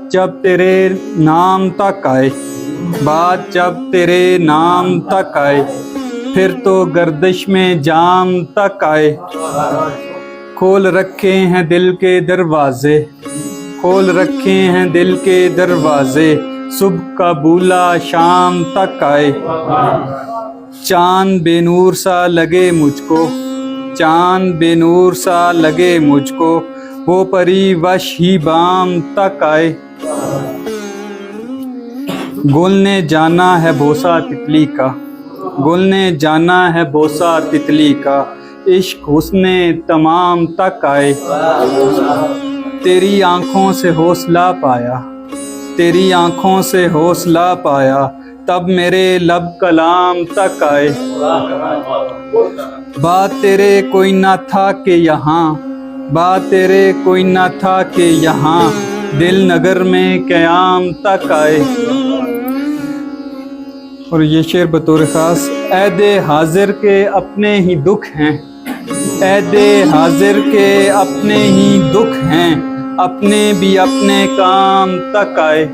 बात जब तेरे नाम तक आए, बात जब तेरे नाम तक आए, फिर तो गर्दिश में जाम तक आए। खोल रखे हैं दिल के दरवाजे, खोल रखे हैं दिल के दरवाजे, सुबह का बूला शाम तक आए। चांद बेनूर सा लगे मुझको, चांद बेनूर सा लगे मुझको, वो परी वश ही बाम तक आए। गुल ने जाना है बोसा तितली का, गुल ने जाना है बोसा तितली का, इश्क हुस्ने तमाम तक आए। तेरी आंखों से हौसला पाया, तेरी आंखों से हौसला पाया, तब मेरे लब कलाम तक आए। बात तेरे कोई ना था कि यहाँ, बात तेरे कोई ना था कि यहाँ, दिल नगर में क़याम तक आए। और ये शेर बतौर ख़ास ऐदे हाजिर के अपने ही दुख हैं, ऐदे हाजिर के अपने ही दुख हैं, अपने भी अपने काम तक आए।